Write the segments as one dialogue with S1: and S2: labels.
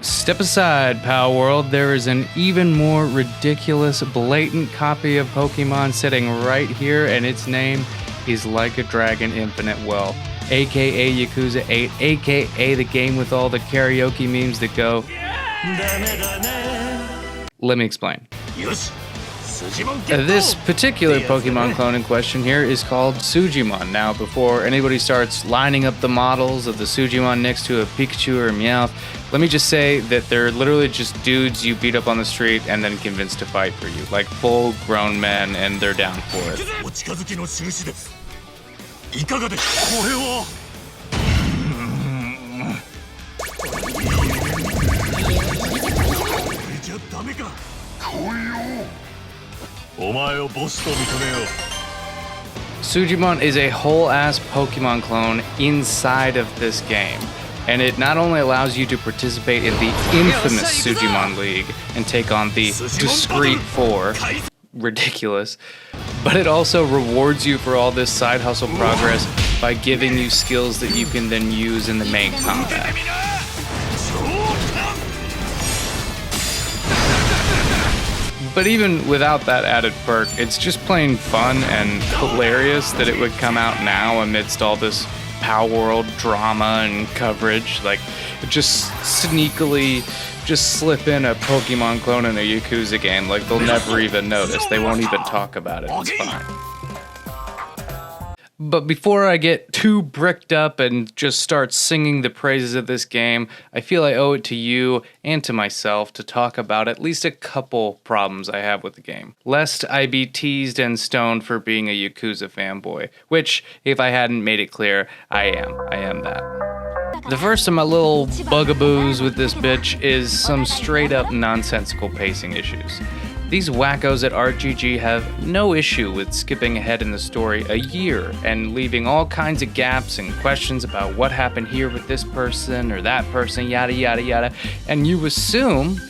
S1: Step aside, pal world. There is an even more ridiculous, blatant copy of Pokemon sitting right here, and its name is Like a Dragon Infinite Well, aka Yakuza 8, aka the game with all the karaoke memes that go. Let me explain. This particular Pokemon clone in question here is called Sujimon. Now, before anybody starts lining up the models of the Sujimon next to a Pikachu or a Meowth, let me just say that they're literally just dudes you beat up on the street and then convince to fight for you. Like full grown men, and they're down for it. Sujimon is a whole-ass Pokemon clone inside of this game, and it not only allows you to participate in the infamous Sujimon League and take on the discrete four, ridiculous, but it also rewards you for all this side hustle progress by giving you skills that you can then use in the main combat. But even without that added perk, it's just plain fun and hilarious that it would come out now amidst all this Power World drama and coverage. Like, just sneakily just slip in a Pokemon clone in a Yakuza game. Like, they'll never even notice. They won't even talk about it. It's fine. But before I get too bricked up and just start singing the praises of this game, I feel I owe it to you and to myself to talk about at least a couple problems I have with the game, lest I be teased and stoned for being a Yakuza fanboy, which, if I hadn't made it clear, I am that. The first of my little bugaboos with this bitch is some straight up nonsensical pacing issues. These wackos at RGG have no issue with skipping ahead in the story a year and leaving all kinds of gaps and questions about what happened here with this person or that person, yada yada yada, and you assume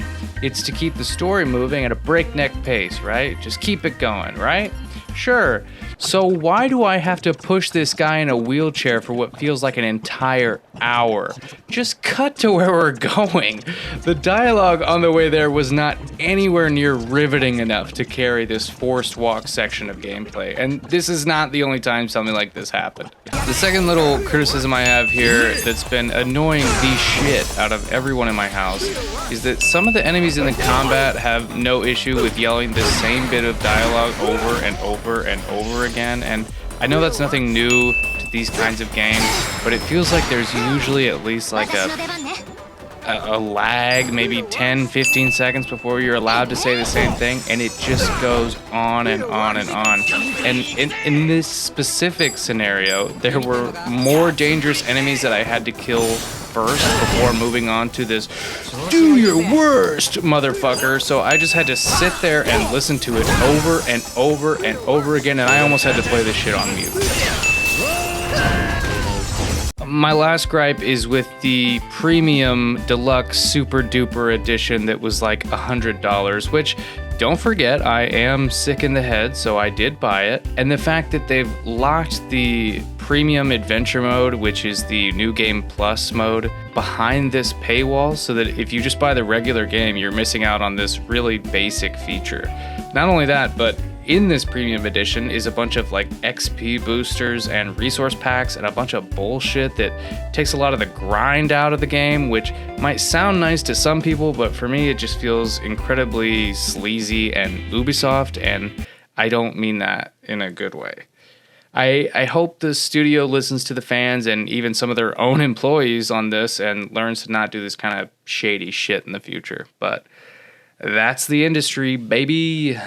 S1: it's to keep the story moving at a breakneck pace, right? Just keep it going, right? Sure. So why do I have to push this guy in a wheelchair for what feels like an entire hour? Just cut to where we're going. The dialogue on the way there was not anywhere near riveting enough to carry this forced walk section of gameplay, and this is not the only time something like this happened. The second little criticism I have here that's been annoying the shit out of everyone in my house is that some of the enemies in the combat have no issue with yelling the same bit of dialogue over and over and over again, and I know that's nothing new to these kinds of games, but it feels like there's usually at least like a lag, maybe 10-15 seconds before you're allowed to say the same thing, and it just goes on and on and on. And in this specific scenario, there were more dangerous enemies that I had to kill first before moving on to this do your worst motherfucker, so I just had to sit there and listen to it over and over and over again, and I almost had to play this shit on mute. My last gripe is with the premium deluxe super duper edition that was like $100, which, don't forget, I am sick in the head, so I did buy it. And the fact that they've locked the premium adventure mode, which is the new game plus mode, behind this paywall, so that if you just buy the regular game, you're missing out on this really basic feature. Not only that, but in this premium edition is a bunch of like XP boosters and resource packs and a bunch of bullshit that takes a lot of the grind out of the game, which might sound nice to some people, but for me it just feels incredibly sleazy and Ubisoft, and I don't mean that in a good way. I hope the studio listens to the fans and even some of their own employees on this and learns to not do this kind of shady shit in the future, but that's the industry, baby.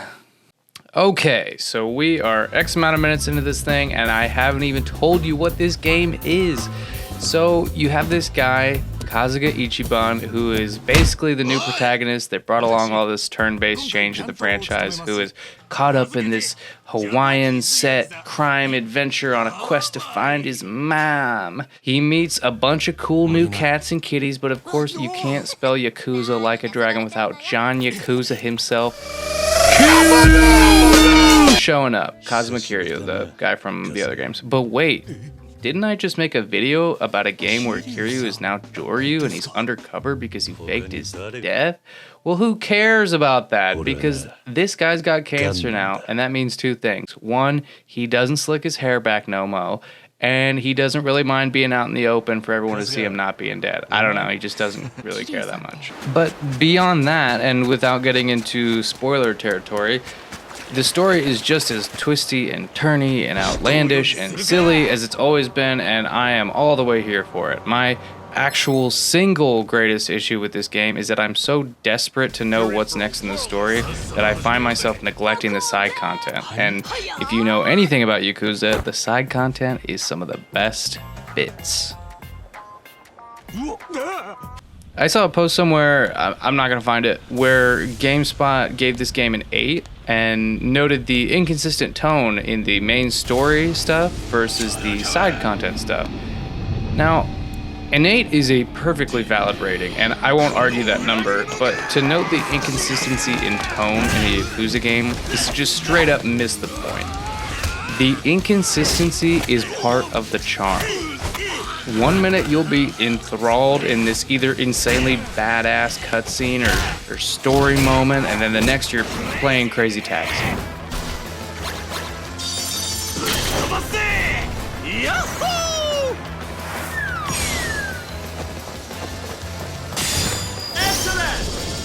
S1: Okay, so we are X amount of minutes into this thing, and I haven't even told you what this game is. So you have this guy, Kasuga Ichiban, who is basically the new protagonist that brought along all this turn-based change in the franchise, who is caught up in this Hawaiian set crime adventure on a quest to find his mom. He meets a bunch of cool new cats and kitties, but of course you can't spell Yakuza like a dragon without John Yakuza himself showing up. Kazuma Kiryu, the guy from the other games. But wait, didn't I just make a video about a game where Kiryu is now Joryu and he's undercover because he faked his death? Well, who cares about that? Because this guy's got cancer now, and that means two things. One, he doesn't slick his hair back no mo, and he doesn't really mind being out in the open for everyone to see him not being dead. I don't know, he just doesn't really care that much. But beyond that, and without getting into spoiler territory, the story is just as twisty and turny and outlandish and silly as it's always been, and I am all the way here for it. My actual single greatest issue with this game is that I'm so desperate to know what's next in the story that I find myself neglecting the side content. And if you know anything about Yakuza, the side content is some of the best bits. I saw a post somewhere, I'm not going to find it, where GameSpot gave this game an 8 and noted the inconsistent tone in the main story stuff versus the side content stuff. Now, an 8 is a perfectly valid rating, and I won't argue that number, but to note the inconsistency in tone in a Yakuza game is to just straight up miss the point. The inconsistency is part of the charm. 1 minute you'll be enthralled in this either insanely badass cutscene or story moment, and then the next you're playing Crazy Taxi.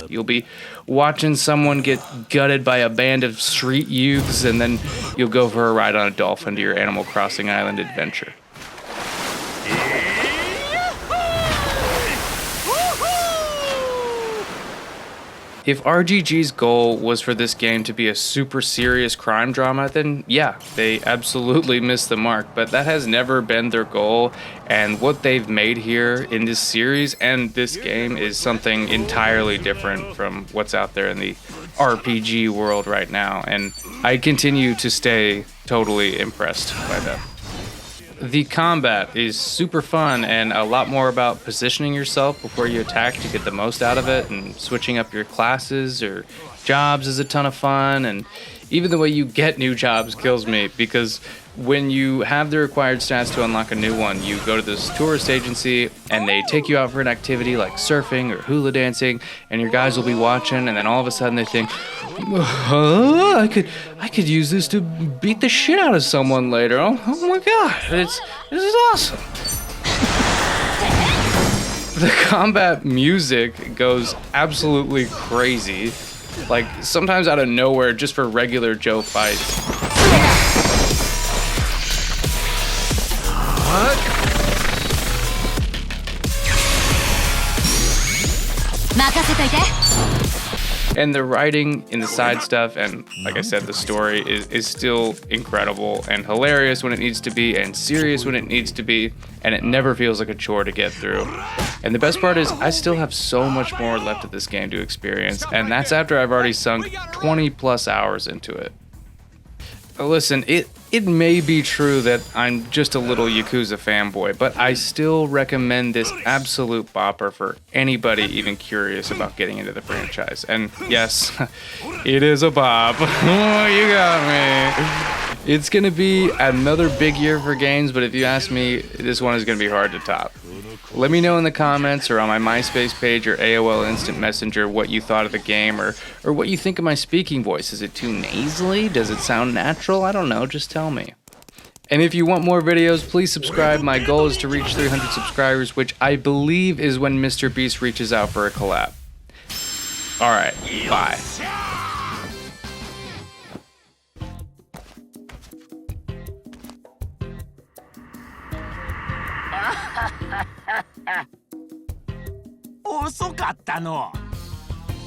S1: You'll be watching someone get gutted by a band of street youths, and then you'll go for a ride on a dolphin to your Animal Crossing Island adventure. If RGG's goal was for this game to be a super serious crime drama, then yeah, they absolutely missed the mark, but that has never been their goal, and what they've made here in this series and this game is something entirely different from what's out there in the RPG world right now, and I continue to stay totally impressed by that. The combat is super fun and a lot more about positioning yourself before you attack to get the most out of it, and switching up your classes or jobs is a ton of fun, and even the way you get new jobs kills me, because when you have the required stats to unlock a new one, you go to this tourist agency and they take you out for an activity like surfing or hula dancing, and your guys will be watching, and then all of a sudden they think, I could use this to beat the shit out of someone later. Oh my god, this is awesome. The combat music goes absolutely crazy, like sometimes out of nowhere just for regular Joe fights. And the writing in the side stuff, and like I said, the story is still incredible and hilarious when it needs to be, and serious when it needs to be, and it never feels like a chore to get through. And the best part is I still have so much more left of this game to experience, and that's after I've already sunk 20 plus hours into it. Listen, it may be true that I'm just a little Yakuza fanboy, but I still recommend this absolute bopper for anybody even curious about getting into the franchise. And yes, it is a bop. Oh, you got me. It's going to be another big year for games, but if you ask me, this one is going to be hard to top. Let me know in the comments or on my MySpace page or AOL Instant Messenger what you thought of the game, or what you think of my speaking voice. Is it too nasally? Does it sound natural? I don't know, just tell me. And if you want more videos, please subscribe. My goal is to reach 300 subscribers, which I believe is when Mr. Beast reaches out for a collab. Alright, bye.
S2: 遅かったの。